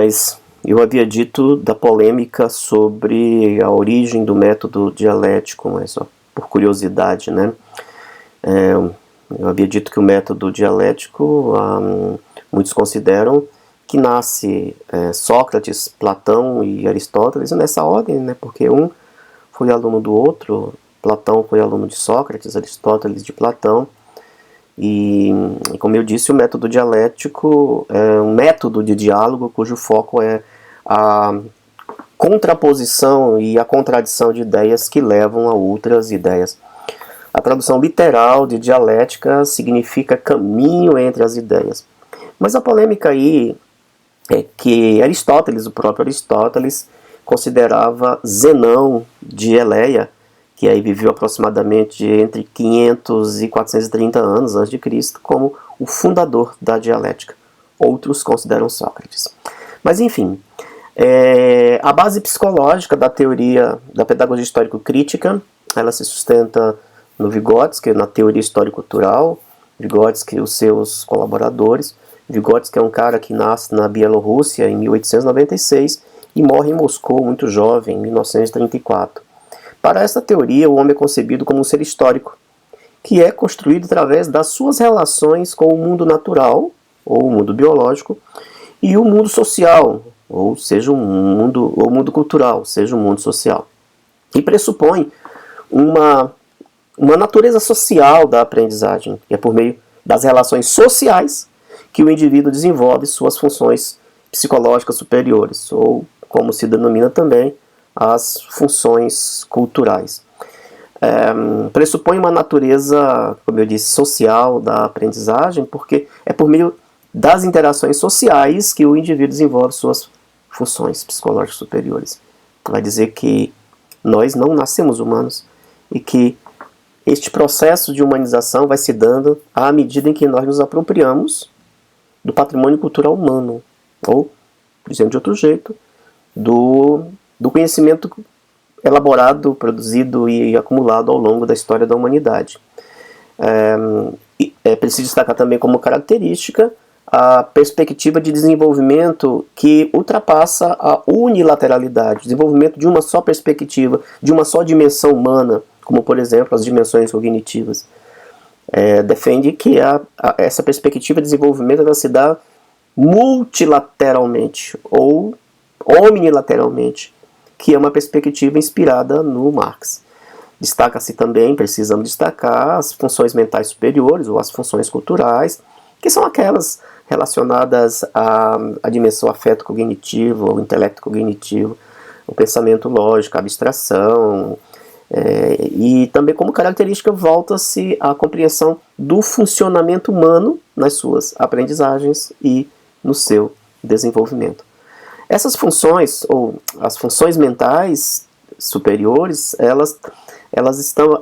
mas eu havia dito da polêmica sobre a origem do método dialético, mas só por curiosidade, né? Eu havia dito que o método dialético, muitos consideram que nasce Sócrates, Platão e Aristóteles nessa ordem, né? Porque um foi aluno do outro, Platão foi aluno de Sócrates, Aristóteles de Platão. E como eu disse, o método dialético é um método de diálogo cujo foco é a contraposição e a contradição de ideias que levam a outras ideias. A tradução literal de dialética significa caminho entre as ideias. Mas a polêmica aí é que Aristóteles, o próprio Aristóteles, considerava Zenão de Eleia, que aí viveu aproximadamente entre 500 e 430 anos antes de Cristo, como o fundador da dialética. Outros consideram Sócrates. Mas enfim, a base psicológica da teoria da pedagogia histórico-crítica, ela se sustenta no Vygotsky, na teoria histórico-cultural, Vygotsky e os seus colaboradores. Vygotsky é um cara que nasce na Bielorrússia em 1896 e morre em Moscou muito jovem, em 1934. Para esta teoria, o homem é concebido como um ser histórico, que é construído através das suas relações com o mundo natural, ou o mundo biológico, e o mundo social, ou seja, o mundo cultural, seja o mundo social. E pressupõe uma natureza social da aprendizagem, que é por meio das relações sociais que o indivíduo desenvolve suas funções psicológicas superiores, ou como se denomina também, as funções culturais. Pressupõe uma natureza, como eu disse, social da aprendizagem, porque é por meio das interações sociais que o indivíduo desenvolve suas funções psicológicas superiores. Vai dizer que nós não nascemos humanos e que este processo de humanização vai se dando à medida em que nós nos apropriamos do patrimônio cultural humano, ou, por exemplo, de outro jeito, do conhecimento elaborado, produzido e acumulado ao longo da história da humanidade. É preciso destacar também como característica a perspectiva de desenvolvimento que ultrapassa a unilateralidade, desenvolvimento de uma só perspectiva, de uma só dimensão humana, como por exemplo as dimensões cognitivas. Defende que essa perspectiva de desenvolvimento ela se dá multilateralmente ou omnilateralmente, que é uma perspectiva inspirada no Marx. Destaca-se também, precisamos destacar, as funções mentais superiores ou as funções culturais, que são aquelas relacionadas à dimensão afeto-cognitivo, ao intelecto cognitivo, o pensamento lógico, a abstração, e também como característica volta-se à compreensão do funcionamento humano nas suas aprendizagens e no seu desenvolvimento. Essas funções, ou as funções mentais superiores, elas estão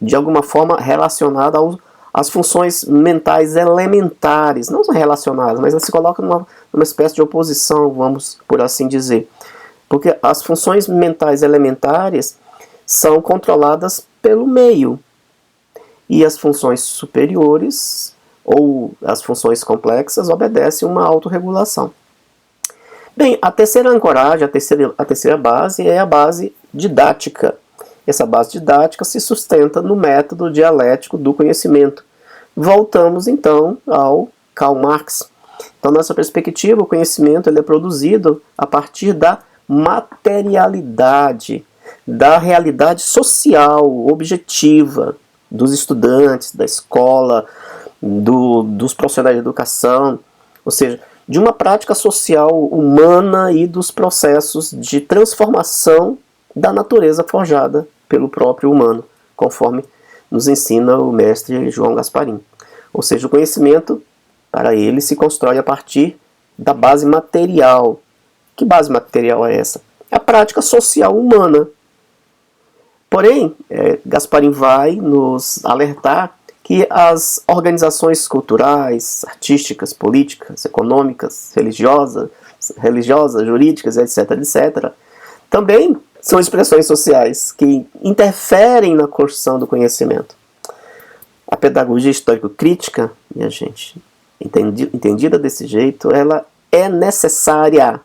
de alguma forma relacionadas às funções mentais elementares, não são relacionadas, mas elas se colocam numa espécie de oposição, vamos por assim dizer. Porque as funções mentais elementares são controladas pelo meio, e as funções superiores, ou as funções complexas, obedecem uma autorregulação. Bem, a terceira ancoragem, a terceira base é a base didática. Essa base didática se sustenta no método dialético do conhecimento. Voltamos então ao Karl Marx. Então, nessa perspectiva, o conhecimento ele é produzido a partir da materialidade, da realidade social, objetiva, dos estudantes, da escola, dos profissionais de educação, ou seja, de uma prática social humana e dos processos de transformação da natureza forjada pelo próprio humano, conforme nos ensina o mestre João Gasparim. Ou seja, o conhecimento, para ele, se constrói a partir da base material. Que base material é essa? É a prática social humana. Porém, Gasparim vai nos alertar que as organizações culturais, artísticas, políticas, econômicas, religiosas, jurídicas, etc., etc., também são expressões sociais que interferem na construção do conhecimento. A pedagogia histórico-crítica, minha gente, entendida desse jeito, ela é necessária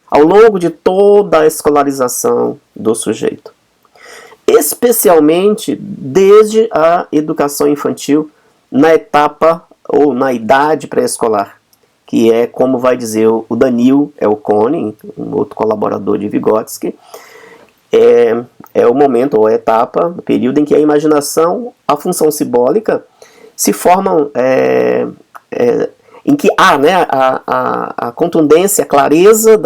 ao longo de toda a escolarização do sujeito, especialmente desde a educação infantil, na etapa ou na idade pré-escolar, que é, como vai dizer o Daniel Elkony, um outro colaborador de Vygotsky, é o momento ou a etapa, o período em que a imaginação, a função simbólica se formam, em que há, né, a contundência, a clareza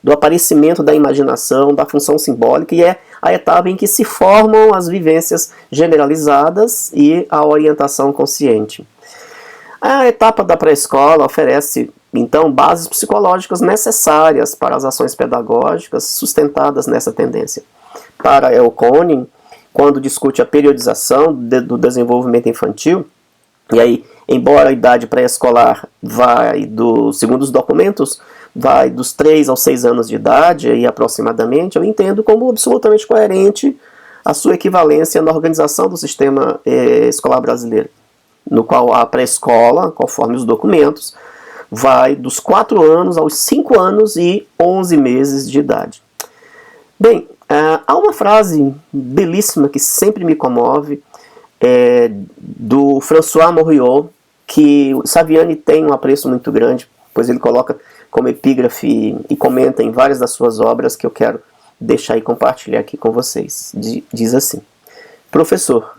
do aparecimento da imaginação, da função simbólica, e é a etapa em que se formam as vivências generalizadas e a orientação consciente. A etapa da pré-escola oferece, então, bases psicológicas necessárias para as ações pedagógicas sustentadas nessa tendência. Para Elkony, quando discute a periodização do desenvolvimento infantil, e aí, embora a idade pré-escolar vai, segundo os documentos, vai dos 3 aos 6 anos de idade, aí, aproximadamente, eu entendo como absolutamente coerente a sua equivalência na organização do sistema escolar brasileiro, no qual a pré-escola, conforme os documentos, vai dos 4 anos aos 5 anos e 11 meses de idade. Bem, há uma frase belíssima que sempre me comove, do François Mouriot, que o Saviani tem um apreço muito grande, pois ele coloca como epígrafe e comenta em várias das suas obras, que eu quero deixar e compartilhar aqui com vocês. Diz assim: professor,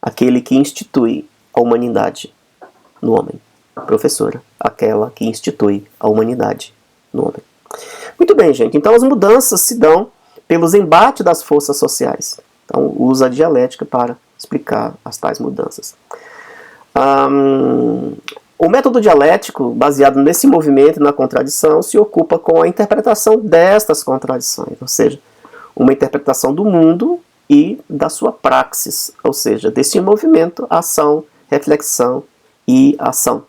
aquele que institui a humanidade no homem. Professora, aquela que institui a humanidade no homem. Muito bem, gente. Então as mudanças se dão pelos embates das forças sociais. Então usa a dialética para explicar as tais mudanças. O método dialético, baseado nesse movimento e na contradição, se ocupa com a interpretação destas contradições, ou seja, uma interpretação do mundo e da sua praxis, ou seja, desse movimento, ação, reflexão e ação.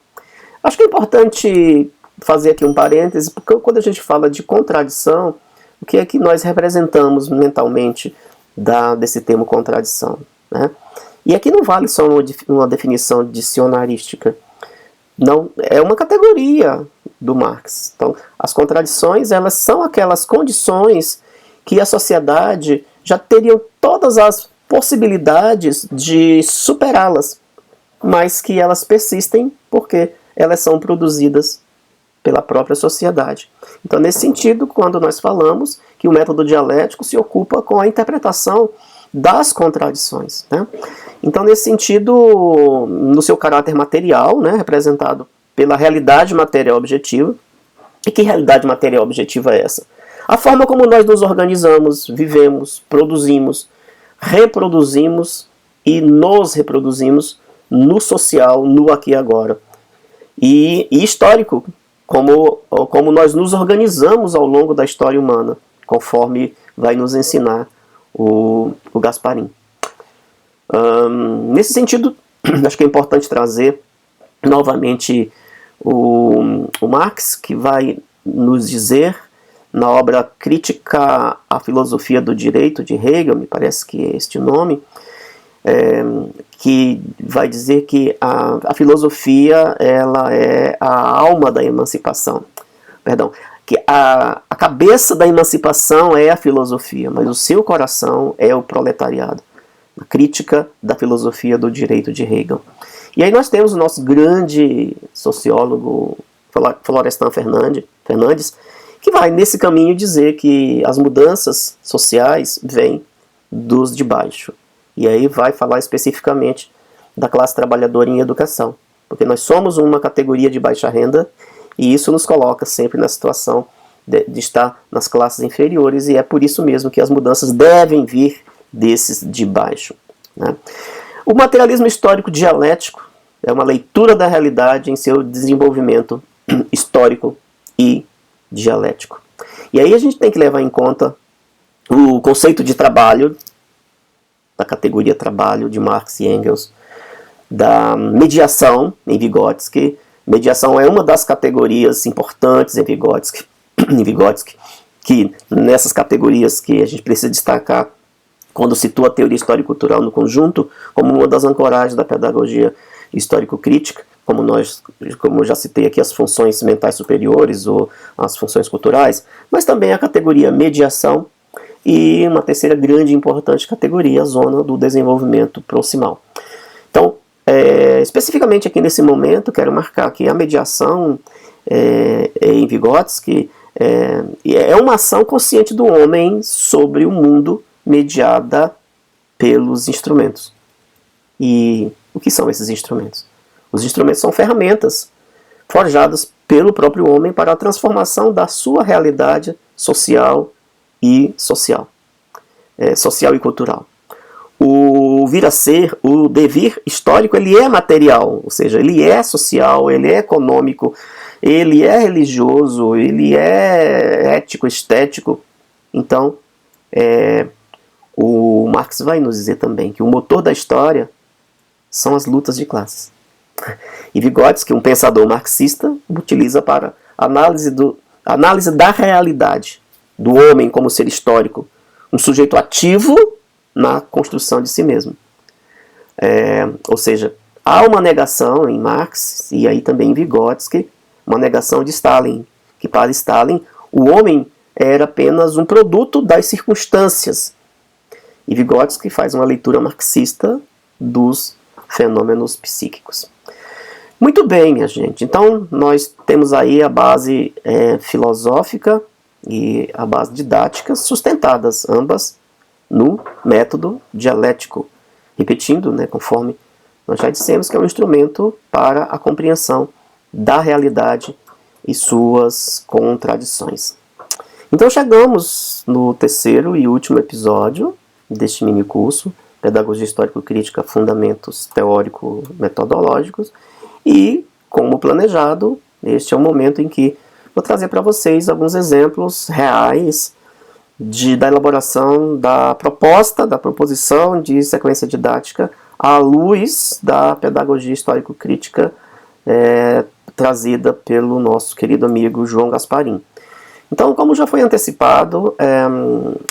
Acho que é importante fazer aqui um parêntese, porque quando a gente fala de contradição, o que é que nós representamos mentalmente desse termo contradição, né? E aqui não vale só uma definição dicionarística, não, é uma categoria do Marx. Então, as contradições, elas são aquelas condições que a sociedade já teria todas as possibilidades de superá-las, mas que elas persistem porque elas são produzidas pela própria sociedade. Então, nesse sentido, quando nós falamos que o método dialético se ocupa com a interpretação das contradições, né? Então, nesse sentido, no seu caráter material, né, representado pela realidade material objetiva. E que realidade material objetiva é essa? A forma como nós nos organizamos, vivemos, produzimos, reproduzimos e nos reproduzimos no social, no aqui e agora. E histórico, como nós nos organizamos ao longo da história humana, conforme vai nos ensinar o Gasparin. Nesse sentido, acho que é importante trazer novamente o Marx, que vai nos dizer, na obra Crítica à Filosofia do Direito, de Hegel, me parece que é este o nome, que vai dizer que a filosofia, ela é a alma da emancipação. Perdão, que a cabeça da emancipação é a filosofia, mas o seu coração é o proletariado. A Crítica da Filosofia do Direito, de Hegel. E aí nós temos o nosso grande sociólogo Florestan Fernandes, que vai nesse caminho dizer que as mudanças sociais vêm dos de baixo. E aí vai falar especificamente da classe trabalhadora em educação, porque nós somos uma categoria de baixa renda e isso nos coloca sempre na situação de estar nas classes inferiores, e é por isso mesmo que as mudanças devem vir desses de baixo, né? O materialismo histórico dialético é uma leitura da realidade em seu desenvolvimento histórico e dialético. E aí a gente tem que levar em conta o conceito de trabalho, da categoria trabalho de Marx e Engels, da mediação em Vygotsky. Mediação é uma das categorias importantes em Vygotsky, que nessas categorias que a gente precisa destacar quando situa a teoria histórico-cultural no conjunto, como uma das ancoragens da pedagogia histórico-crítica, como eu já citei aqui, as funções mentais superiores ou as funções culturais, mas também a categoria mediação e uma terceira grande e importante categoria, a zona do desenvolvimento proximal. Então, especificamente aqui nesse momento, quero marcar que a mediação em Vygotsky é uma ação consciente do homem sobre o mundo mediada pelos instrumentos. E o que são esses instrumentos? Os instrumentos são ferramentas forjadas pelo próprio homem para a transformação da sua realidade social e cultural. O vir a ser, o devir histórico, ele é material, ou seja, ele é social, ele é econômico, ele é religioso, ele é ético, estético. Então, o Marx vai nos dizer também que o motor da história são as lutas de classes. E Vygotsky, um pensador marxista, utiliza para análise da realidade do homem como ser histórico, um sujeito ativo na construção de si mesmo. Ou seja, há uma negação em Marx, e aí também em Vygotsky, uma negação de Stalin, que para Stalin o homem era apenas um produto das circunstâncias. E Vygotsky faz uma leitura marxista dos fenômenos psíquicos. Muito bem, minha gente. Então, nós temos aí a base filosófica e a base didática sustentadas, ambas no método dialético. Repetindo, né, conforme nós já dissemos, que é um instrumento para a compreensão da realidade e suas contradições. Então, chegamos no terceiro e último episódio deste mini curso, Pedagogia Histórico-Crítica, Fundamentos Teórico-Metodológicos, e, como planejado, este é o momento em que vou trazer para vocês alguns exemplos reais da elaboração da proposição de sequência didática à luz da pedagogia histórico-crítica trazida pelo nosso querido amigo João Gasparim. Então, como já foi antecipado,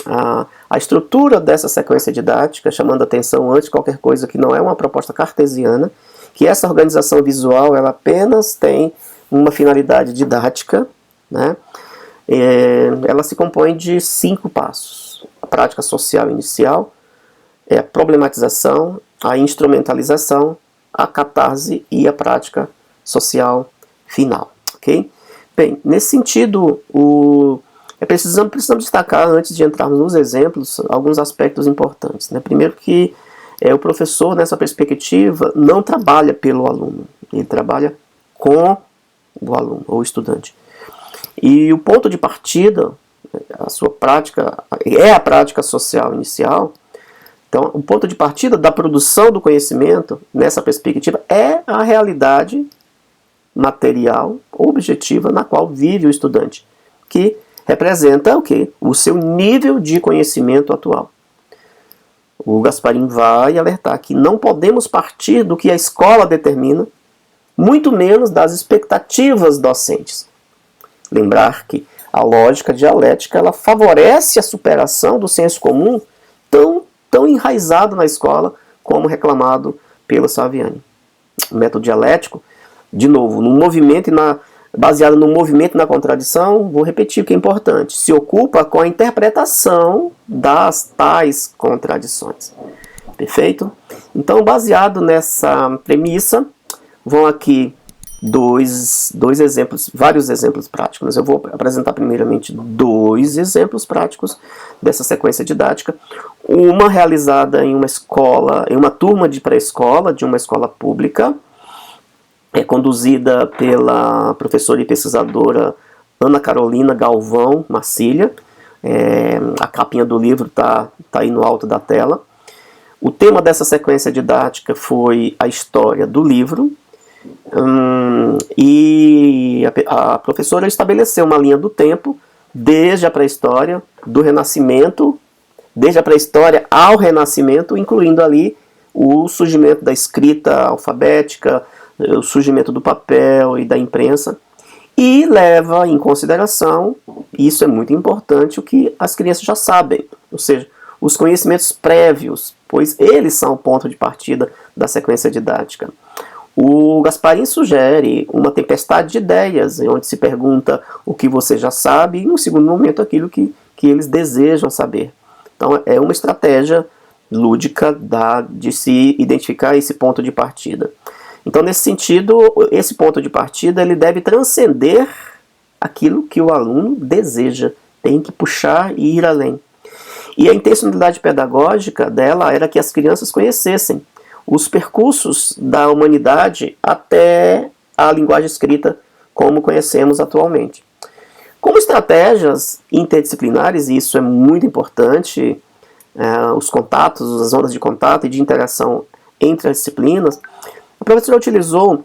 a estrutura dessa sequência didática, chamando a atenção antes de qualquer coisa que não é uma proposta cartesiana, que essa organização visual ela apenas tem uma finalidade didática, né? Ela se compõe de 5 passos. A prática social inicial, a problematização, a instrumentalização, a catarse e a prática social final. Okay? Bem, nesse sentido, precisamos destacar, antes de entrarmos nos exemplos, alguns aspectos importantes, né? Primeiro que o professor, nessa perspectiva, não trabalha pelo aluno, ele trabalha com o aluno ou estudante. E o ponto de partida, a sua prática, é a prática social inicial. Então, o ponto de partida da produção do conhecimento, nessa perspectiva, é a realidade material, objetiva, na qual vive o estudante, que representa o quê? O seu nível de conhecimento atual. O Gasparim vai alertar que não podemos partir do que a escola determina, muito menos das expectativas docentes. Lembrar que a lógica dialética ela favorece a superação do senso comum tão enraizado na escola como reclamado pelo Saviani. O método dialético, de novo, baseado no movimento e na contradição, vou repetir o que é importante, se ocupa com a interpretação das tais contradições. Perfeito? Então, baseado nessa premissa, vão aqui vários exemplos práticos. Mas eu vou apresentar primeiramente 2 exemplos práticos dessa sequência didática. Uma realizada em uma turma de pré-escola, de uma escola pública, conduzida pela professora e pesquisadora Ana Carolina Galvão Marcília. A capinha do livro está aí no alto da tela. O tema dessa sequência didática foi a história do livro. E a professora estabeleceu uma linha do tempo desde a pré-história, do Renascimento, desde a pré-história ao Renascimento, incluindo ali o surgimento da escrita alfabética, o surgimento do papel e da imprensa, e leva em consideração, isso é muito importante, o que as crianças já sabem, ou seja, os conhecimentos prévios, pois eles são o ponto de partida da sequência didática. o Gasparin sugere uma tempestade de ideias, onde se pergunta o que você já sabe e, no segundo momento, aquilo que eles desejam saber. Então, é uma estratégia lúdica de se identificar esse ponto de partida. Então, nesse sentido, esse ponto de partida ele deve transcender aquilo que o aluno deseja, tem que puxar e ir além. E a intencionalidade pedagógica dela era que as crianças conhecessem os percursos da humanidade até a linguagem escrita como conhecemos atualmente. Como estratégias interdisciplinares, e isso é muito importante, os contatos, as ondas de contato e de interação entre as disciplinas, a professora utilizou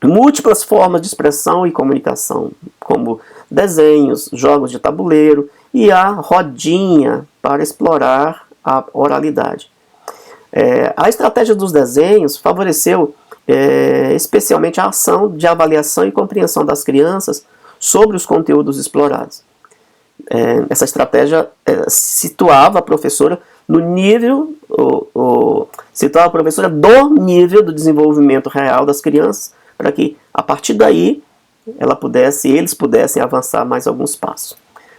múltiplas formas de expressão e comunicação, como desenhos, jogos de tabuleiro e a rodinha para explorar a oralidade. A estratégia dos desenhos favoreceu especialmente a ação de avaliação e compreensão das crianças sobre os conteúdos explorados. Essa estratégia situava a professora no nível, situava a professora do nível do desenvolvimento real das crianças, para que a partir daí eles pudessem avançar mais alguns passos.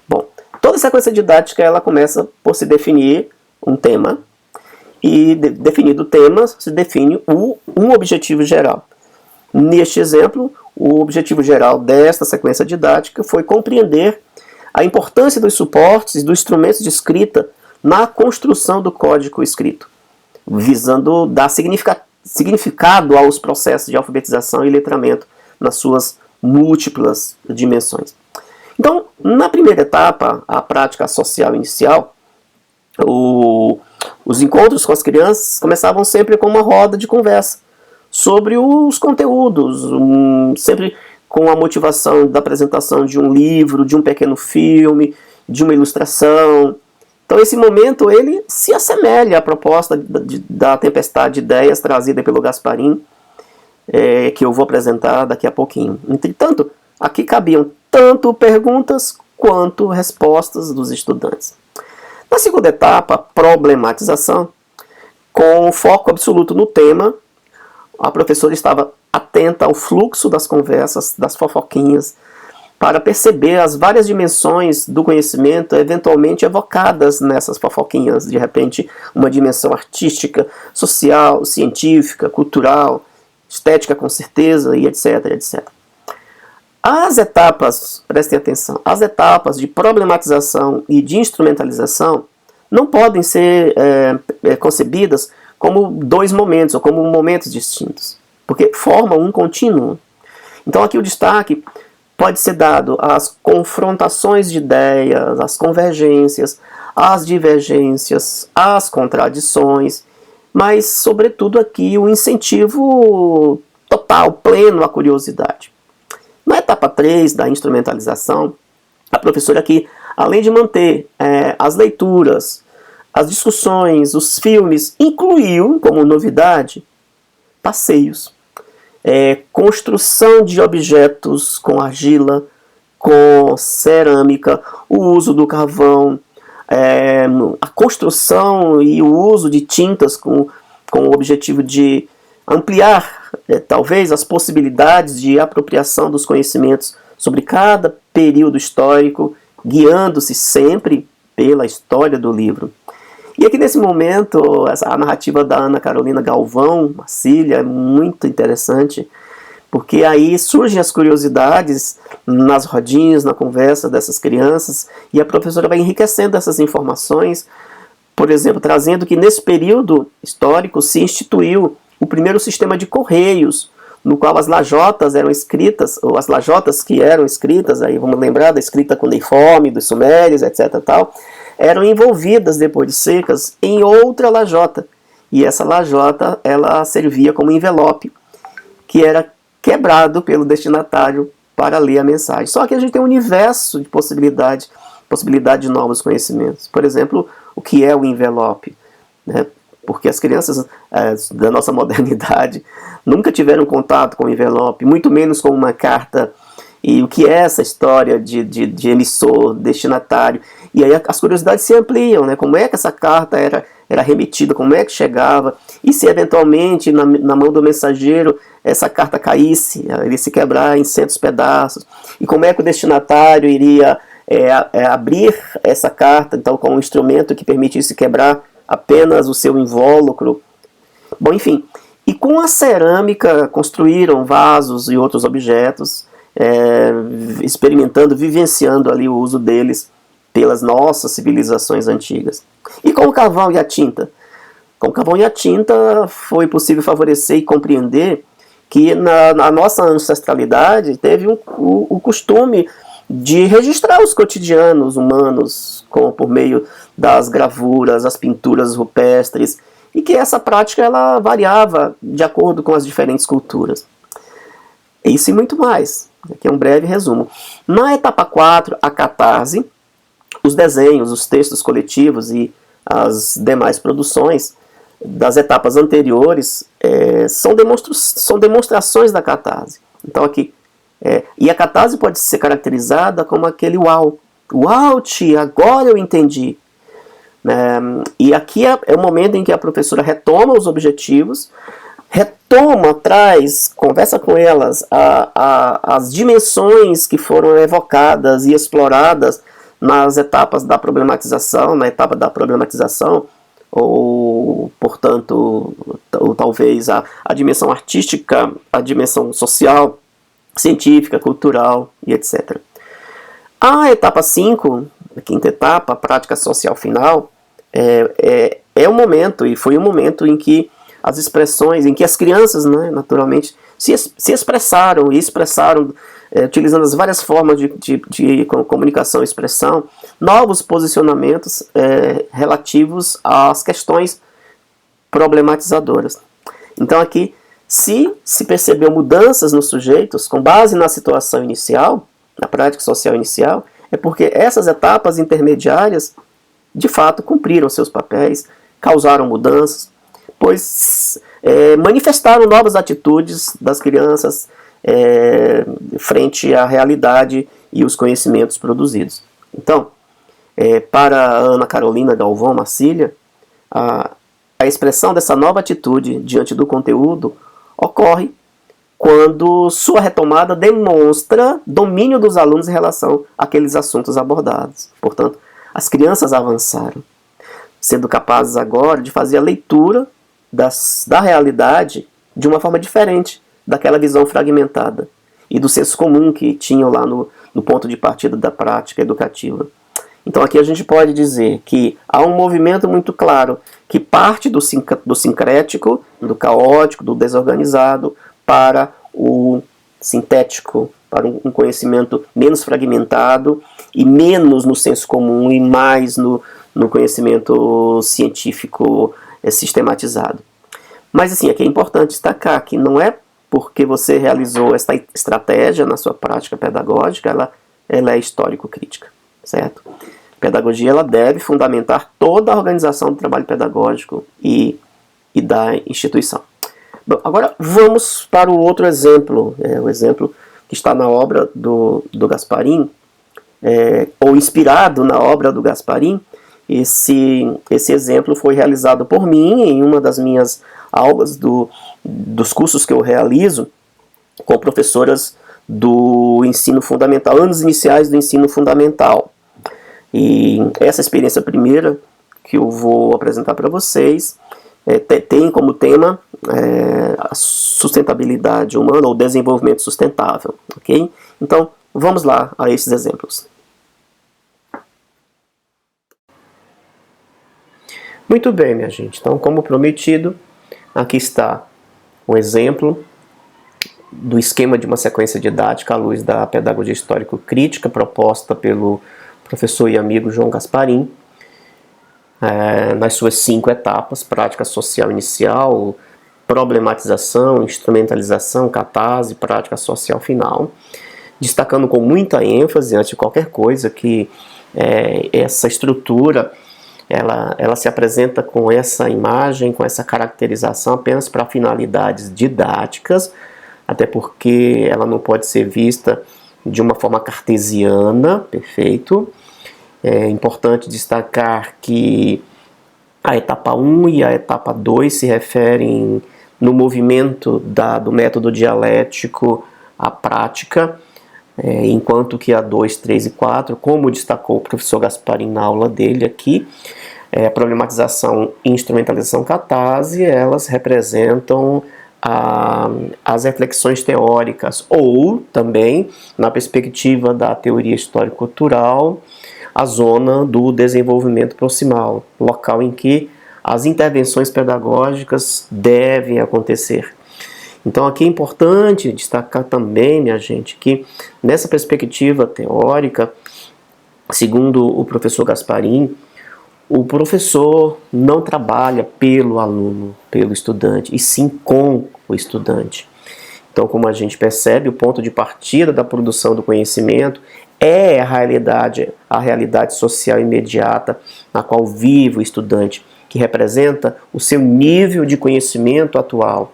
Bom, toda a sequência didática ela começa por se definir um tema, e definido o tema se define um objetivo geral. Neste exemplo, o objetivo geral desta sequência didática foi compreender a importância dos suportes e dos instrumentos de escrita na construção do código escrito, visando dar significado aos processos de alfabetização e letramento nas suas múltiplas dimensões. Então, na primeira etapa, a prática social inicial, os encontros com as crianças começavam sempre com uma roda de conversa sobre os conteúdos, sempre com a motivação da apresentação de um livro, de um pequeno filme, de uma ilustração. Então esse momento ele se assemelha à proposta da tempestade de ideias trazida pelo Gasparin, que eu vou apresentar daqui a pouquinho. Entretanto, aqui cabiam tanto perguntas quanto respostas dos estudantes. Na segunda etapa, problematização, com foco absoluto no tema, a professora estava atenta ao fluxo das conversas, das fofoquinhas, para perceber as várias dimensões do conhecimento eventualmente evocadas nessas fofoquinhas. De repente, uma dimensão artística, social, científica, cultural, estética com certeza, e etc, etc. As etapas, prestem atenção, as etapas de problematização e de instrumentalização não podem ser concebidas como dois momentos, ou como momentos distintos, porque formam um contínuo. Então aqui o destaque pode ser dado às confrontações de ideias, às convergências, às divergências, às contradições, mas sobretudo aqui o incentivo total, pleno à curiosidade. Na etapa 3 da instrumentalização, a professora aqui, além de manter as leituras, as discussões, os filmes, incluiu como novidade passeios, construção de objetos com argila, com cerâmica, o uso do carvão, a construção e o uso de tintas com o objetivo de ampliar talvez as possibilidades de apropriação dos conhecimentos sobre cada período histórico, guiando-se sempre pela história do livro. E aqui nesse momento, a narrativa da Ana Carolina Galvão, Marcília, é muito interessante, porque aí surgem as curiosidades nas rodinhas, na conversa dessas crianças, e a professora vai enriquecendo essas informações, por exemplo, trazendo que nesse período histórico se instituiu o primeiro sistema de correios, no qual as lajotas eram escritas, ou as lajotas que eram escritas, aí vamos lembrar da escrita cuneiforme, dos sumérios, etc. tal, eram envolvidas, depois de secas, em outra lajota. E essa lajota, ela servia como envelope, que era quebrado pelo destinatário para ler a mensagem. Só que a gente tem um universo de possibilidade de novos conhecimentos. Por exemplo, o que é o envelope, né? Porque as crianças da nossa modernidade nunca tiveram contato com o envelope, muito menos com uma carta. E o que é essa história de emissor, destinatário? E aí as curiosidades se ampliam, né? Como é que essa carta era remetida, como é que chegava, e se eventualmente na mão do mensageiro essa carta caísse, iria se quebrar em centos pedaços, e como é que o destinatário iria abrir essa carta, então com um instrumento que permitisse quebrar apenas o seu invólucro. Bom, enfim, e com a cerâmica construíram vasos e outros objetos, experimentando, vivenciando ali o uso deles pelas nossas civilizações antigas. E com o carvão e a tinta? Com o carvão e a tinta foi possível favorecer e compreender que na nossa ancestralidade teve o costume de registrar os cotidianos humanos por meio das gravuras, as pinturas rupestres, e que essa prática ela variava de acordo com as diferentes culturas. Isso e muito mais. Aqui é um breve resumo. Na etapa 4, a catarse, os desenhos, os textos coletivos e as demais produções das etapas anteriores são demonstrações da catarse. Então aqui, e a catarse pode ser caracterizada como aquele uau. Uau, tia, agora eu entendi. E aqui é o momento em que a professora retoma os objetivos, conversa com elas as dimensões que foram evocadas e exploradas nas etapas da problematização, na etapa da problematização, ou, portanto, ou talvez a dimensão artística, a dimensão social, científica, cultural e etc. A etapa 5, a quinta etapa, a prática social final, é o momento, e foi o momento em que as expressões, em que as crianças, né, naturalmente, se expressaram, e expressaram, utilizando as várias formas de comunicação e expressão, novos posicionamentos relativos às questões problematizadoras. Então aqui, se percebeu mudanças nos sujeitos com base na situação inicial, na prática social inicial, é porque essas etapas intermediárias de fato cumpriram seus papéis, causaram mudanças, pois manifestaram novas atitudes das crianças frente à realidade e os conhecimentos produzidos. Então, para a Ana Carolina Galvão Marcília, a expressão dessa nova atitude diante do conteúdo ocorre quando sua retomada demonstra domínio dos alunos em relação àqueles assuntos abordados. Portanto, as crianças avançaram, sendo capazes agora de fazer a leitura da realidade de uma forma diferente daquela visão fragmentada e do senso comum que tinham lá no ponto de partida da prática educativa. Então aqui a gente pode dizer que há um movimento muito claro que parte do sincrético, do caótico, do desorganizado, para o sintético, para um conhecimento menos fragmentado e menos no senso comum e mais no conhecimento científico sistematizado. Mas assim, aqui é importante destacar que não é porque você realizou esta estratégia na sua prática pedagógica, ela é histórico-crítica, certo? A pedagogia ela deve fundamentar toda a organização do trabalho pedagógico e da instituição. Bom, agora vamos para o outro exemplo, o exemplo que está na obra do Gasparin, ou inspirado na obra do Gasparin. Esse exemplo foi realizado por mim em uma das minhas aulas dos cursos que eu realizo com professoras do ensino fundamental, anos iniciais do ensino fundamental. E essa experiência primeira que eu vou apresentar para vocês tem como tema a sustentabilidade humana ou desenvolvimento sustentável, ok? Então, vamos lá a esses exemplos. Muito bem, minha gente. Então, como prometido, aqui está um exemplo do esquema de uma sequência didática à luz da pedagogia histórico-crítica proposta pelo professor e amigo João Gasparin, nas suas 5 etapas: prática social inicial, problematização, instrumentalização, catarse, prática social final, destacando com muita ênfase, antes de qualquer coisa, que essa estrutura ela se apresenta com essa imagem, com essa caracterização apenas para finalidades didáticas, até porque ela não pode ser vista de uma forma cartesiana, perfeito. É importante destacar que A etapa 1 e a etapa 2 se referem no movimento do método dialético à prática, enquanto que a 2, 3 e 4, como destacou o professor Gasparin na aula dele aqui, problematização e instrumentalização catarse, elas representam as reflexões teóricas, ou também, na perspectiva da teoria histórico-cultural, a zona do desenvolvimento proximal, local em que as intervenções pedagógicas devem acontecer. Então aqui é importante destacar também, minha gente, que nessa perspectiva teórica, segundo o professor Gasparin, o professor não trabalha pelo aluno, pelo estudante, e sim com o estudante. Então, como a gente percebe, o ponto de partida da produção do conhecimento é a realidade social imediata na qual vive o estudante, que representa o seu nível de conhecimento atual.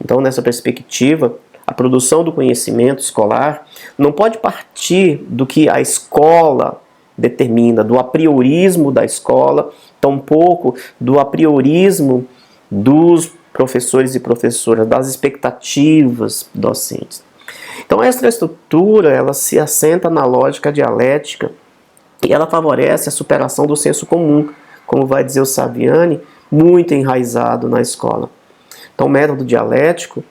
Então, nessa perspectiva, a produção do conhecimento escolar não pode partir do que a escola determina, do apriorismo da escola, tampouco do apriorismo dos professores e professoras, das expectativas docentes. Então essa estrutura, ela se assenta na lógica dialética e ela favorece a superação do senso comum, como vai dizer o Saviani, muito enraizado na escola. Então o método dialético,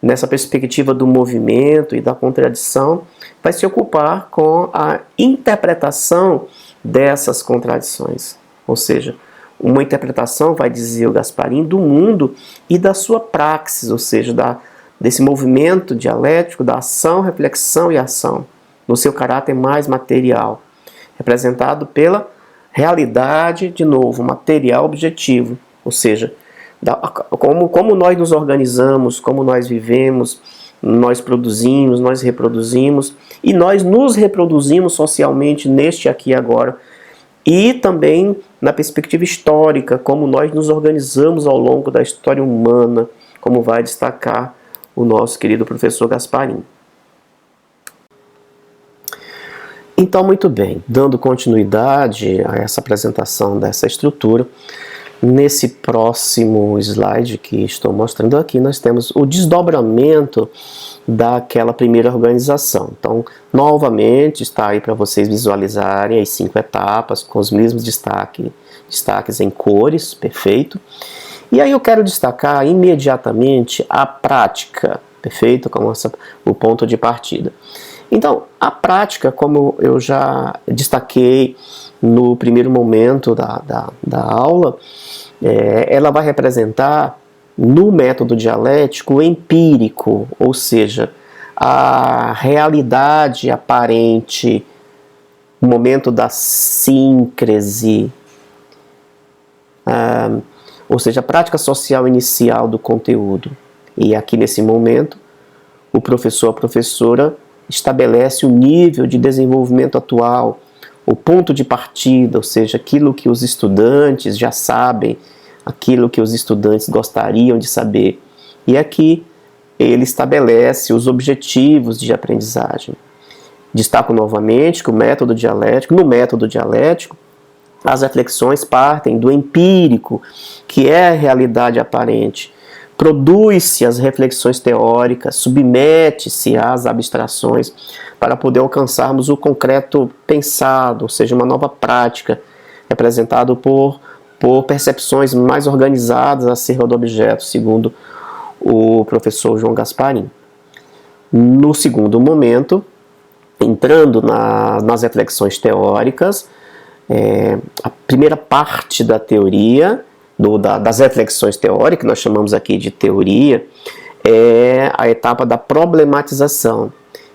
nessa perspectiva do movimento e da contradição, vai se ocupar com a interpretação dessas contradições. Ou seja, uma interpretação, vai dizer o Gasparin, do mundo e da sua praxis, ou seja, desse movimento dialético, da ação, reflexão e ação, no seu caráter mais material, representado pela realidade, de novo, material objetivo, ou seja, como nós nos organizamos, como nós vivemos, nós produzimos, nós reproduzimos, e nós nos reproduzimos socialmente neste aqui e agora, e também na perspectiva histórica, como nós nos organizamos ao longo da história humana, como vai destacar o nosso querido professor Gasparin. Então, muito bem, dando continuidade a essa apresentação dessa estrutura, nesse próximo slide que estou mostrando aqui, nós temos o desdobramento daquela primeira organização. Então, novamente, está aí para vocês visualizarem as 5 etapas, com os mesmos destaques em cores, perfeito. E aí eu quero destacar imediatamente a prática, perfeito? Como o ponto de partida. Então, a prática, como eu já destaquei no primeiro momento da aula, ela vai representar, no método dialético, o empírico, ou seja, a realidade aparente, o momento da síncrese, ou seja, a prática social inicial do conteúdo. E aqui nesse momento, o professor, a professora, estabelece o nível de desenvolvimento atual, o ponto de partida, ou seja, aquilo que os estudantes já sabem, aquilo que os estudantes gostariam de saber. E aqui ele estabelece os objetivos de aprendizagem. Destaco novamente que no método dialético, as reflexões partem do empírico, que é a realidade aparente. Produz-se as reflexões teóricas, submete-se às abstrações para poder alcançarmos o concreto pensado, ou seja, uma nova prática, representado por percepções mais organizadas acerca do objeto, segundo o professor João Gasparin. No segundo momento, entrando nas reflexões teóricas, a primeira parte da teoria, das reflexões teóricas, que nós chamamos aqui de teoria, é a etapa da problematização.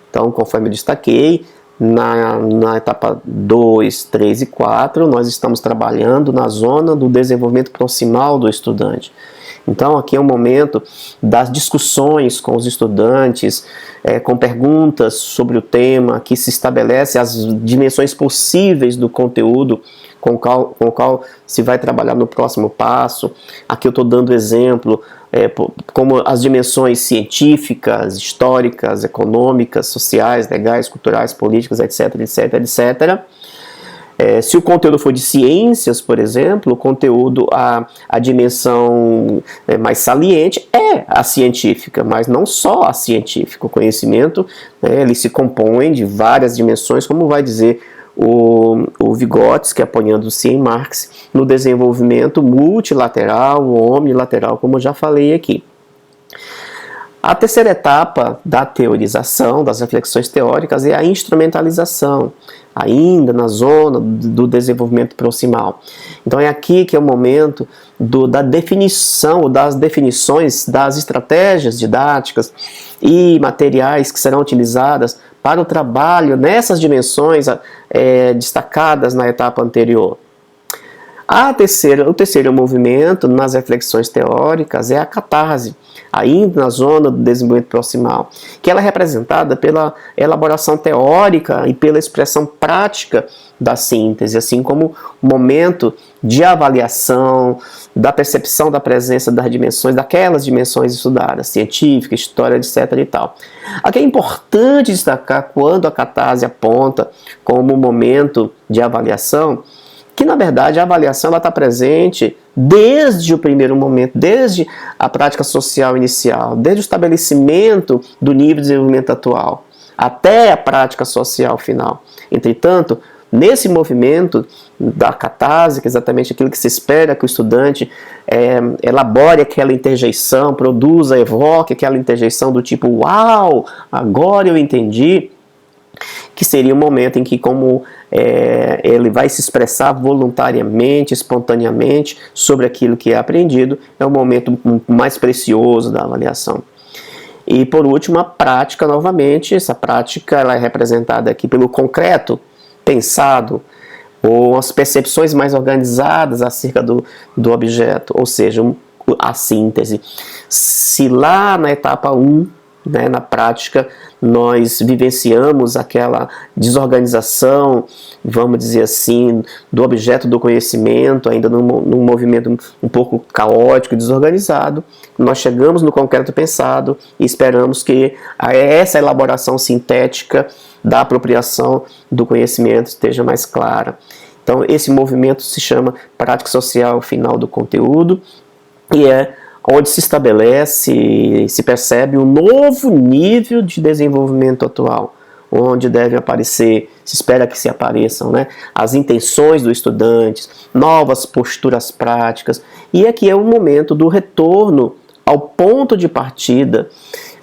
Então, conforme eu destaquei, na etapa 2, 3 e 4, nós estamos trabalhando na zona do desenvolvimento proximal do estudante. Então, aqui é o momento das discussões com os estudantes, com perguntas sobre o tema, que se estabelece as dimensões possíveis do conteúdo com o qual se vai trabalhar no próximo passo. Aqui eu estou dando exemplo, como as dimensões científicas, históricas, econômicas, sociais, legais, culturais, políticas, etc, etc, etc. Se o conteúdo for de ciências, por exemplo, o conteúdo, a dimensão mais saliente é a científica, mas não só a científica. O conhecimento, ele se compõe de várias dimensões, como vai dizer o Vygotsky, apoiando-se em Marx, no desenvolvimento multilateral ou omnilateral, como eu já falei aqui. A terceira etapa da teorização, das reflexões teóricas, é a instrumentalização, ainda na zona do desenvolvimento proximal. Então é aqui que é o momento da definição, das definições das estratégias didáticas e materiais que serão utilizadas para o trabalho nessas dimensões destacadas na etapa anterior. O terceiro movimento nas reflexões teóricas é a catarse, ainda na zona do desenvolvimento proximal, que ela é representada pela elaboração teórica e pela expressão prática da síntese, assim como o momento de avaliação, da percepção da presença das dimensões, daquelas dimensões estudadas, científica, história, etc. e tal. Aqui é importante destacar quando a catarse aponta como momento de avaliação, que na verdade a avaliação está presente desde o primeiro momento, desde a prática social inicial, desde o estabelecimento do nível de desenvolvimento atual, até a prática social final. Entretanto, nesse movimento da catarse, que é exatamente aquilo que se espera que o estudante elabore aquela interjeição, produza, evoque aquela interjeição do tipo, uau, agora eu entendi, que seria um momento em que, como ele vai se expressar voluntariamente, espontaneamente sobre aquilo que é aprendido, é o momento mais precioso da avaliação. E por último, a prática novamente. Essa prática ela é representada aqui pelo concreto, pensado, ou as percepções mais organizadas acerca do objeto, ou seja, a síntese. Se lá na etapa 1, na prática, nós vivenciamos aquela desorganização, vamos dizer assim, do objeto do conhecimento, ainda num movimento um pouco caótico e desorganizado, nós chegamos no concreto pensado e esperamos que essa elaboração sintética da apropriação do conhecimento esteja mais clara. Então, esse movimento se chama prática social final do conteúdo e é onde se estabelece, se percebe um novo nível de desenvolvimento atual, onde devem aparecer, se espera que se apareçam, as intenções do estudante, novas posturas práticas, e aqui é o momento do retorno ao ponto de partida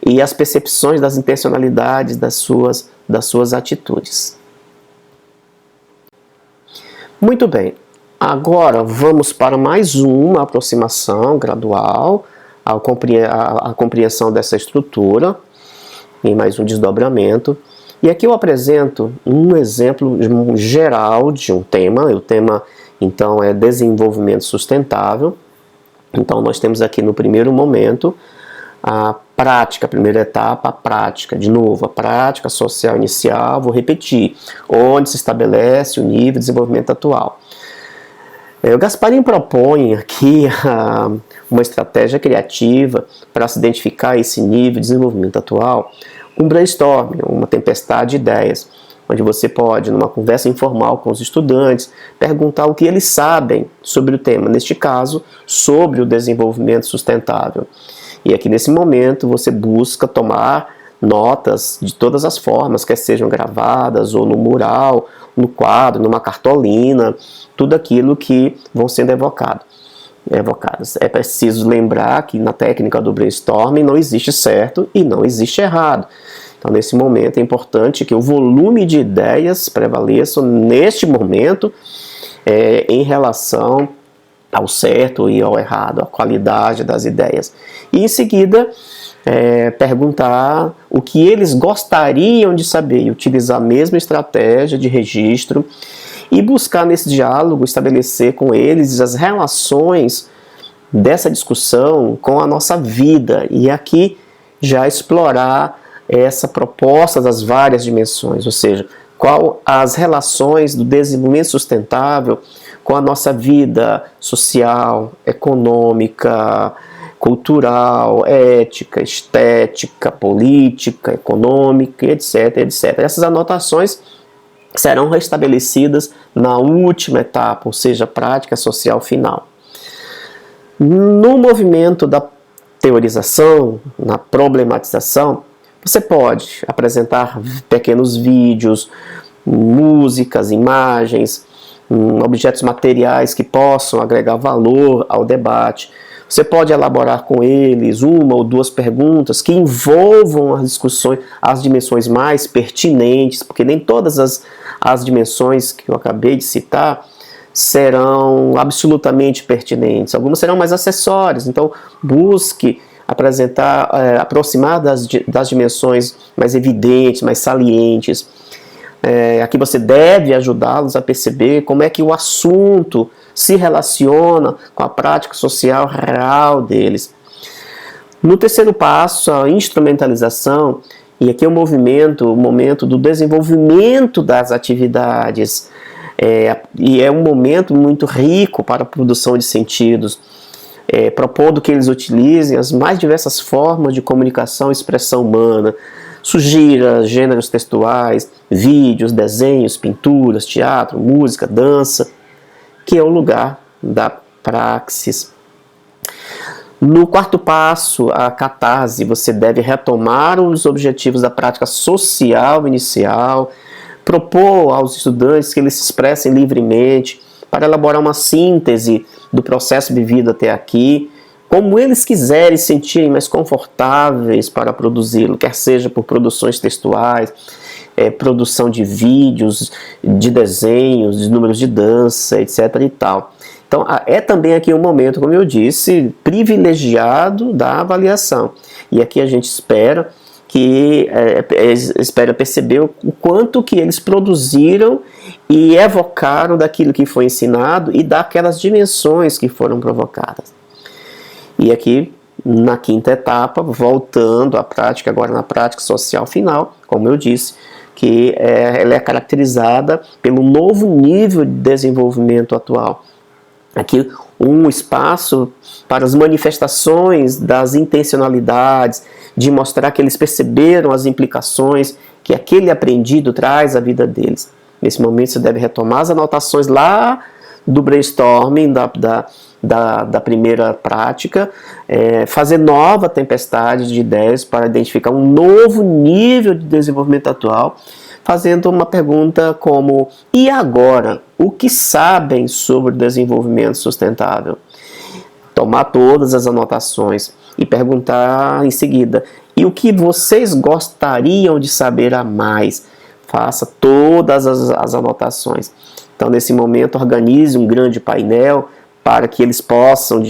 e as percepções das intencionalidades das suas atitudes. Muito bem. Agora vamos para mais uma aproximação gradual à compreensão dessa estrutura, em mais um desdobramento. E aqui eu apresento um exemplo geral de um tema. O tema, então, é desenvolvimento sustentável. Então, nós temos aqui no primeiro momento a prática, a primeira etapa, a prática. De novo, a prática social inicial, vou repetir, onde se estabelece o nível de desenvolvimento atual. O Gasparin propõe aqui uma estratégia criativa para se identificar esse nível de desenvolvimento atual, um brainstorm, uma tempestade de ideias, onde você pode, numa conversa informal com os estudantes, perguntar o que eles sabem sobre o tema, neste caso, sobre o desenvolvimento sustentável. E aqui nesse momento você busca tomar notas de todas as formas, quer sejam gravadas ou no mural, no quadro, numa cartolina, tudo aquilo que vão sendo evocadas. É preciso lembrar que na técnica do brainstorming não existe certo e não existe errado. Então, nesse momento, é importante que o volume de ideias prevaleça neste momento em relação ao certo e ao errado, a qualidade das ideias. E em seguida, perguntar o que eles gostariam de saber e utilizar a mesma estratégia de registro e buscar nesse diálogo estabelecer com eles as relações dessa discussão com a nossa vida e aqui já explorar essa proposta das várias dimensões, ou seja, qual as relações do desenvolvimento sustentável com a nossa vida social, econômica, cultural, ética, estética, política, econômica, etc, etc. Essas anotações serão restabelecidas na última etapa, ou seja, a prática social final. No movimento da teorização, na problematização, você pode apresentar pequenos vídeos, músicas, imagens, objetos materiais que possam agregar valor ao debate. Você pode elaborar com eles uma ou duas perguntas que envolvam as discussões, as dimensões mais pertinentes, porque nem todas as dimensões que eu acabei de citar serão absolutamente pertinentes. Algumas serão mais acessórias, então busque aproximar das dimensões mais evidentes, mais salientes. Aqui você deve ajudá-los a perceber como é que o assunto se relaciona com a prática social real deles. No terceiro passo, a instrumentalização, e aqui é o momento do desenvolvimento das atividades, e é um momento muito rico para a produção de sentidos, propondo que eles utilizem as mais diversas formas de comunicação e expressão humana. Sugira gêneros textuais, vídeos, desenhos, pinturas, teatro, música, dança, que é o lugar da praxis. No quarto passo, a catarse, você deve retomar os objetivos da prática social inicial, propor aos estudantes que eles se expressem livremente para elaborar uma síntese do processo vivido até aqui, como eles quiserem se sentirem mais confortáveis para produzi-lo, quer seja por produções textuais, produção de vídeos, de desenhos, de números de dança, etc. e tal. Então, é também aqui um momento, como eu disse, privilegiado da avaliação. E aqui a gente espera perceber o quanto que eles produziram e evocaram daquilo que foi ensinado e daquelas dimensões que foram provocadas. E aqui, na quinta etapa, voltando à prática, agora na prática social final, como eu disse, que ela é caracterizada pelo novo nível de desenvolvimento atual. Aqui, um espaço para as manifestações das intencionalidades, de mostrar que eles perceberam as implicações que aquele aprendido traz à vida deles. Nesse momento, você deve retomar as anotações lá do brainstorming, da primeira prática, fazer nova tempestade de ideias para identificar um novo nível de desenvolvimento atual, fazendo uma pergunta como: e agora? O que sabem sobre o desenvolvimento sustentável? Tomar todas as anotações e perguntar em seguida: e o que vocês gostariam de saber a mais? Faça todas as anotações. Então, nesse momento, organize um grande painel para que eles possam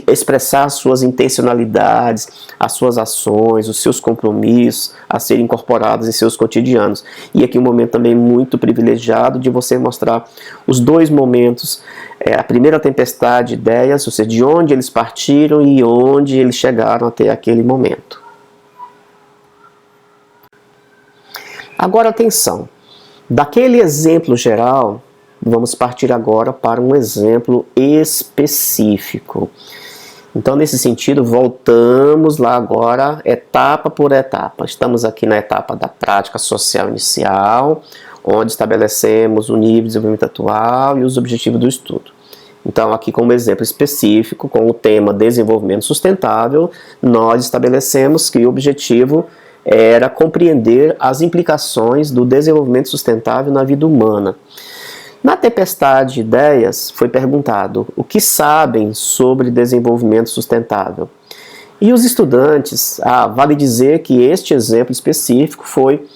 expressar suas intencionalidades, as suas ações, os seus compromissos a serem incorporados em seus cotidianos. E aqui um momento também muito privilegiado de você mostrar os dois momentos, a primeira tempestade de ideias, ou seja, de onde eles partiram e onde eles chegaram até aquele momento. Agora, atenção, daquele exemplo geral, vamos partir agora para um exemplo específico. Então, nesse sentido, voltamos lá agora, etapa por etapa. Estamos aqui na etapa da prática social inicial, onde estabelecemos o nível de desenvolvimento atual e os objetivos do estudo. Então, aqui como exemplo específico, com o tema desenvolvimento sustentável, nós estabelecemos que o objetivo era compreender as implicações do desenvolvimento sustentável na vida humana. Na tempestade de ideias, foi perguntado o que sabem sobre desenvolvimento sustentável. E os estudantes, vale dizer que este exemplo específico foi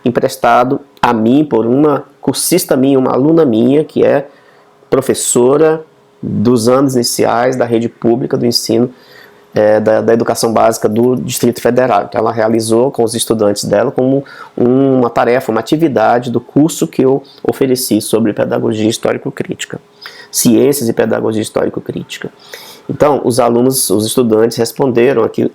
emprestado a mim por uma cursista minha, uma aluna minha, que é professora dos anos iniciais da rede pública do ensino da educação básica do Distrito Federal. Então ela realizou com os estudantes dela como uma tarefa, uma atividade do curso que eu ofereci sobre pedagogia histórico-crítica, ciências e pedagogia histórico-crítica. Então os alunos, os estudantes responderam aqui,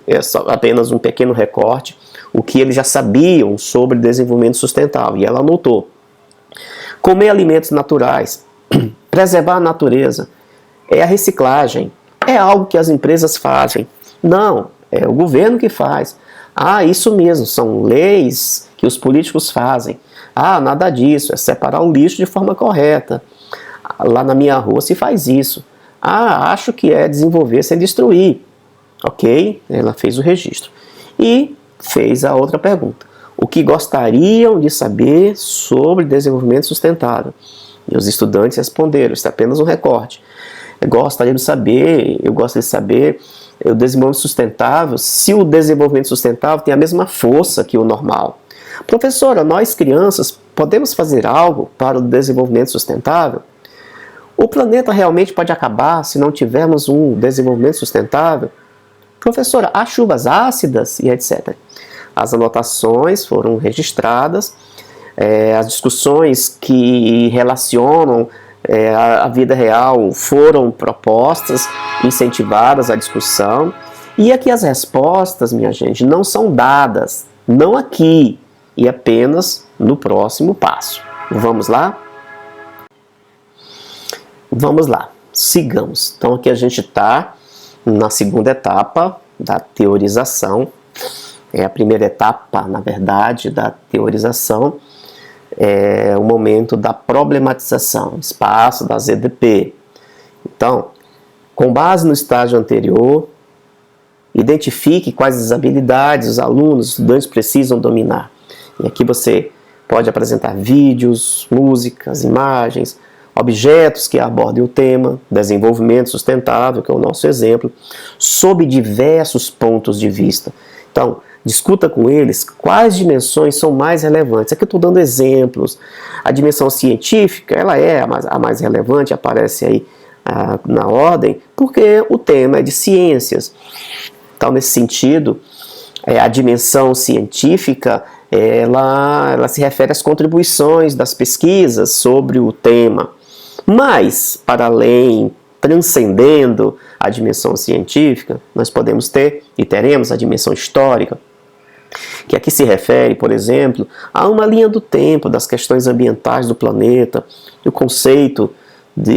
apenas um pequeno recorte, o que eles já sabiam sobre desenvolvimento sustentável. E ela anotou: comer alimentos naturais, preservar a natureza, a reciclagem, é algo que as empresas fazem. Não, é o governo que faz. Isso mesmo, são leis que os políticos fazem. Ah, nada disso, é separar o lixo de forma correta. Lá na minha rua se faz isso. Ah, acho que é desenvolver sem destruir. Ok, ela fez o registro. E fez a outra pergunta. O que gostariam de saber sobre desenvolvimento sustentável? E os estudantes responderam, isso é apenas um recorte. Eu gostaria de saber o desenvolvimento sustentável, se o desenvolvimento sustentável tem a mesma força que o normal. Professora, nós crianças podemos fazer algo para o desenvolvimento sustentável? O planeta realmente pode acabar se não tivermos um desenvolvimento sustentável? Professora, há chuvas ácidas e etc. As anotações foram registradas, as discussões que relacionam a vida real foram propostas, incentivadas a discussão, e aqui as respostas, minha gente, não são dadas, não aqui, e apenas no próximo passo. Vamos lá? Vamos lá, sigamos. Então aqui a gente está na segunda etapa da teorização. É a primeira etapa, na verdade, da teorização, é o momento da problematização, espaço da ZDP. Então, com base no estágio anterior, identifique quais as habilidades os alunos, os estudantes precisam dominar. E aqui você pode apresentar vídeos, músicas, imagens, objetos que abordem o tema, desenvolvimento sustentável, que é o nosso exemplo, sob diversos pontos de vista. Então, discuta com eles quais dimensões são mais relevantes. Aqui eu estou dando exemplos. A dimensão científica, ela é a mais relevante, aparece aí na ordem, porque o tema é de ciências. Então, nesse sentido, a dimensão científica, ela se refere às contribuições das pesquisas sobre o tema. Mas, para além, transcendendo a dimensão científica, nós podemos ter e teremos a dimensão histórica, que aqui se refere, por exemplo, a uma linha do tempo das questões ambientais do planeta, o conceito,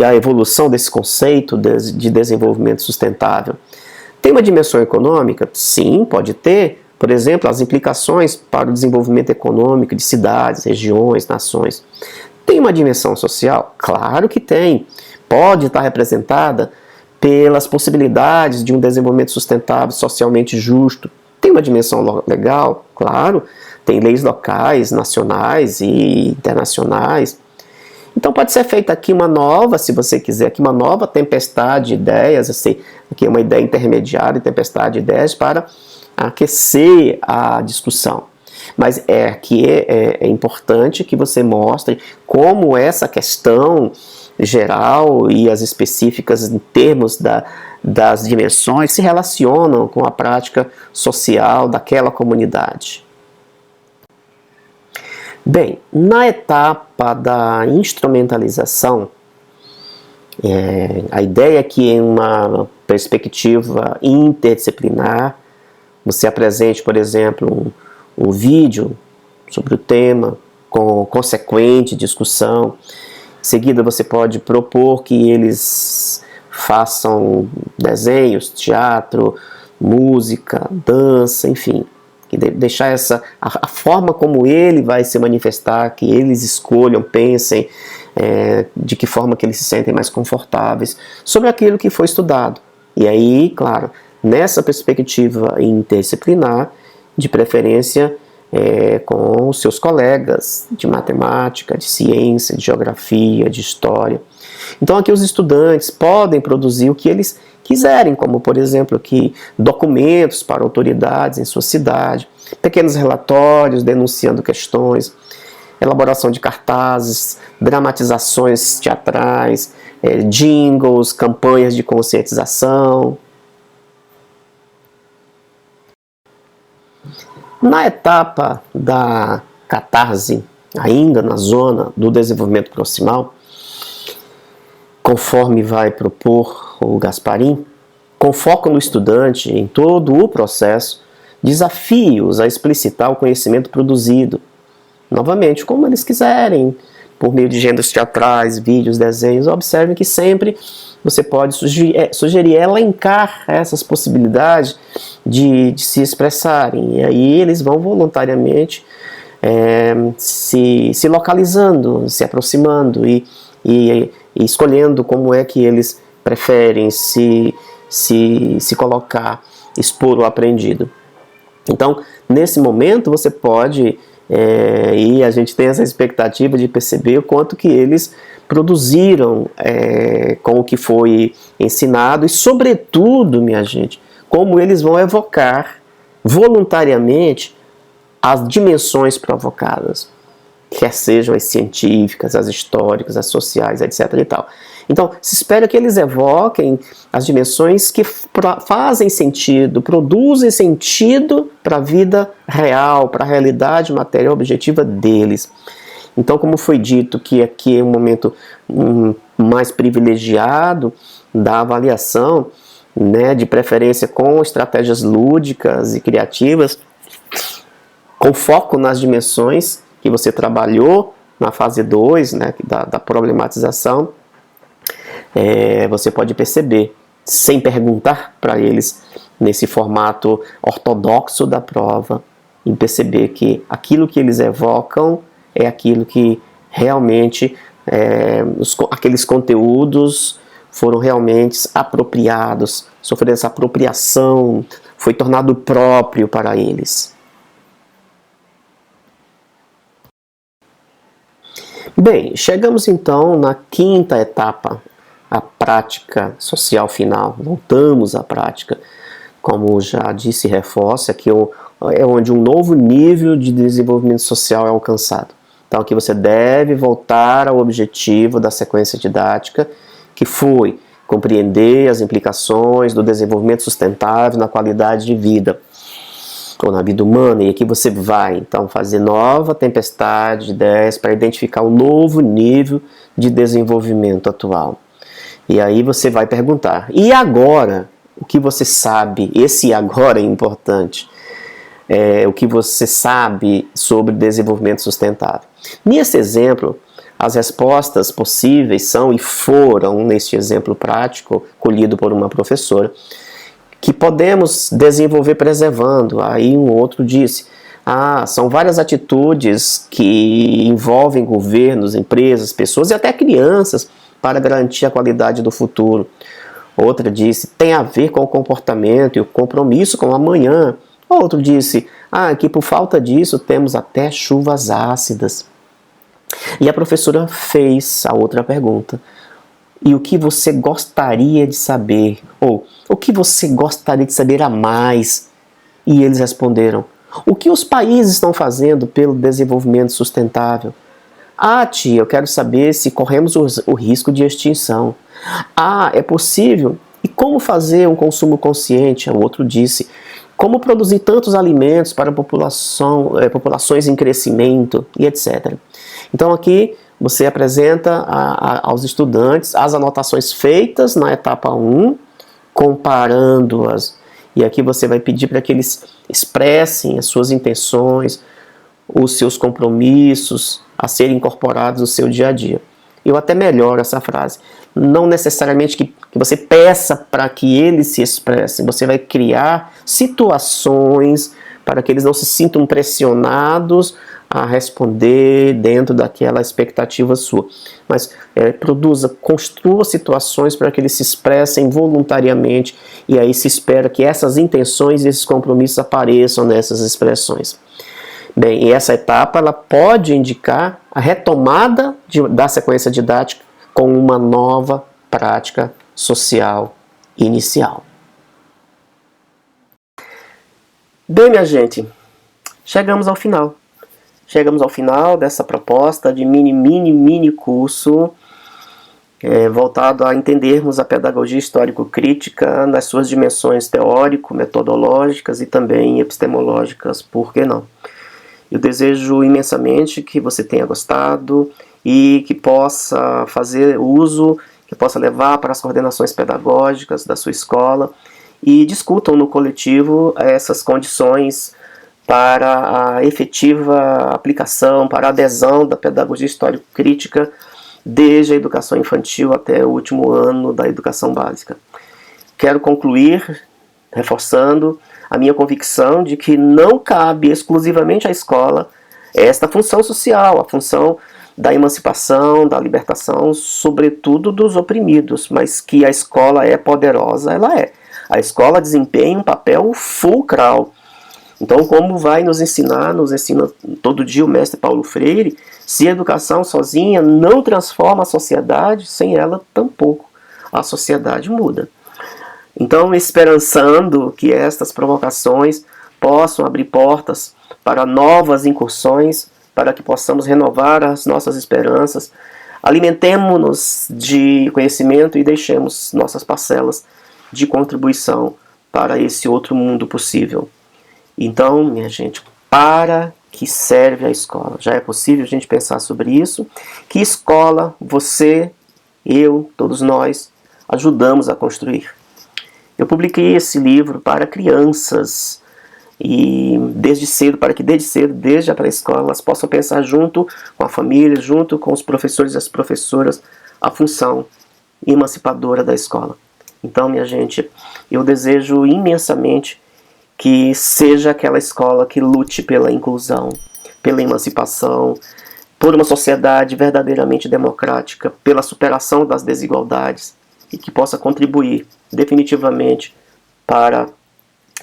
a evolução desse conceito de desenvolvimento sustentável. Tem uma dimensão econômica? Sim, pode ter. Por exemplo, as implicações para o desenvolvimento econômico de cidades, regiões, nações. Tem uma dimensão social? Claro que tem. Pode estar representada pelas possibilidades de um desenvolvimento sustentável, socialmente justo. Tem uma dimensão legal? Claro. Tem leis locais, nacionais e internacionais. Então pode ser feita aqui uma nova, se você quiser, aqui uma nova tempestade de ideias, assim, aqui é uma ideia intermediária, tempestade de ideias para aquecer a discussão. Mas aqui é importante que você mostre como essa questão geral e as específicas em termos das dimensões se relacionam com a prática social daquela comunidade. Bem, na etapa da instrumentalização, a ideia é que em uma perspectiva interdisciplinar, você apresente, por exemplo, um vídeo sobre o tema, com consequente discussão. Em seguida, você pode propor que eles façam desenhos, teatro, música, dança, enfim. Deixar a forma como ele vai se manifestar, que eles escolham, pensem de que forma que eles se sentem mais confortáveis sobre aquilo que foi estudado. E aí, claro, nessa perspectiva interdisciplinar, de preferência com os seus colegas de matemática, de ciência, de geografia, de história. Então aqui os estudantes podem produzir o que eles quiserem, como por exemplo aqui documentos para autoridades em sua cidade, pequenos relatórios denunciando questões, elaboração de cartazes, dramatizações teatrais, jingles, campanhas de conscientização. Na etapa da catarse, ainda na zona do desenvolvimento proximal, conforme vai propor o Gasparin, com foco no estudante em todo o processo, desafie-os a explicitar o conhecimento produzido, novamente, como eles quiserem, por meio de gêneros teatrais, vídeos, desenhos. Observem que sempre você pode sugerir, elencar essas possibilidades de se expressarem, e aí eles vão voluntariamente se localizando, se aproximando e escolhendo como é que eles preferem se colocar, expor o aprendido. Então, nesse momento, você pode, e a gente tem essa expectativa de perceber o quanto que eles produziram com o que foi ensinado e, sobretudo, minha gente, como eles vão evocar voluntariamente as dimensões provocadas, quer sejam as científicas, as históricas, as sociais, etc. e tal. Então, se espera que eles evoquem as dimensões que fazem sentido, produzem sentido para a vida real, para a realidade material objetiva deles. Então, como foi dito que aqui é um momento mais privilegiado da avaliação, né, de preferência com estratégias lúdicas e criativas, com foco nas dimensões que você trabalhou na fase 2, né, da problematização, você pode perceber, sem perguntar para eles, nesse formato ortodoxo da prova, e perceber que aquilo que eles evocam é aquilo que realmente, aqueles conteúdos foram realmente apropriados, sofreram essa apropriação, foi tornado próprio para eles. Bem, chegamos então na quinta etapa, a prática social final. Voltamos à prática. Como já disse e reforça, aqui é onde um novo nível de desenvolvimento social é alcançado. Então aqui você deve voltar ao objetivo da sequência didática, que foi compreender as implicações do desenvolvimento sustentável na qualidade de vida, ou na vida humana, e aqui você vai então fazer nova tempestade de ideias para identificar um novo nível de desenvolvimento atual. E aí você vai perguntar, e agora? O que você sabe? Esse agora é importante. O que você sabe sobre desenvolvimento sustentável. Nesse exemplo, as respostas possíveis são e foram, neste exemplo prático, colhido por uma professora, que podemos desenvolver preservando. Aí um outro disse, são várias atitudes que envolvem governos, empresas, pessoas e até crianças para garantir a qualidade do futuro. Outra disse, tem a ver com o comportamento e o compromisso com o amanhã. Outro disse, que por falta disso temos até chuvas ácidas. E a professora fez a outra pergunta. E o que você gostaria de saber? Ou, o que você gostaria de saber a mais? E eles responderam, o que os países estão fazendo pelo desenvolvimento sustentável? Tia, eu quero saber se corremos o risco de extinção. É possível? E como fazer um consumo consciente? O outro disse, como produzir tantos alimentos para populações em crescimento, e etc. Então aqui você apresenta aos estudantes as anotações feitas na etapa 1, comparando-as. E aqui você vai pedir para que eles expressem as suas intenções, os seus compromissos a serem incorporados no seu dia a dia. Eu até melhoro essa frase. Não necessariamente que você peça para que eles se expressem, você vai criar situações para que eles não se sintam pressionados a responder dentro daquela expectativa sua. Mas construa situações para que eles se expressem voluntariamente e aí se espera que essas intenções e esses compromissos apareçam nessas expressões. Bem, e essa etapa ela pode indicar a retomada da sequência didática com uma nova prática social inicial. Bem, minha gente, chegamos ao final. Chegamos ao final dessa proposta de mini curso voltado a entendermos a pedagogia histórico-crítica nas suas dimensões teórico-metodológicas e também epistemológicas, por que não? Eu desejo imensamente que você tenha gostado e que possa fazer uso, que possa levar para as coordenações pedagógicas da sua escola e discutam no coletivo essas condições para a efetiva aplicação, para a adesão da pedagogia histórico-crítica desde a educação infantil até o último ano da educação básica. Quero concluir reforçando a minha convicção de que não cabe exclusivamente à escola É esta função social, a função da emancipação, da libertação, sobretudo dos oprimidos, mas que a escola é poderosa, ela é. A escola desempenha um papel fulcral. Então, como vai nos ensina todo dia o mestre Paulo Freire, se a educação sozinha não transforma a sociedade, sem ela tampouco a sociedade muda. Então, esperançando que estas provocações possam abrir portas para novas incursões, para que possamos renovar as nossas esperanças, alimentemo-nos de conhecimento e deixemos nossas parcelas de contribuição para esse outro mundo possível. Então, minha gente, para que serve a escola? Já é possível a gente pensar sobre isso? Que escola você, eu, todos nós, ajudamos a construir? Eu publiquei esse livro para crianças, e desde cedo, para que desde cedo, desde a pré-escola, elas possam pensar junto com a família, junto com os professores e as professoras, a função emancipadora da escola. Então, minha gente, eu desejo imensamente que seja aquela escola que lute pela inclusão, pela emancipação, por uma sociedade verdadeiramente democrática, pela superação das desigualdades e que possa contribuir definitivamente para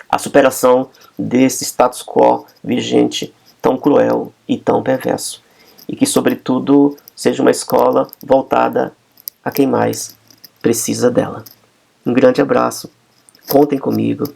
a superação desse status quo vigente tão cruel e tão perverso. E que, sobretudo, seja uma escola voltada a quem mais precisa dela. Um grande abraço, contem comigo.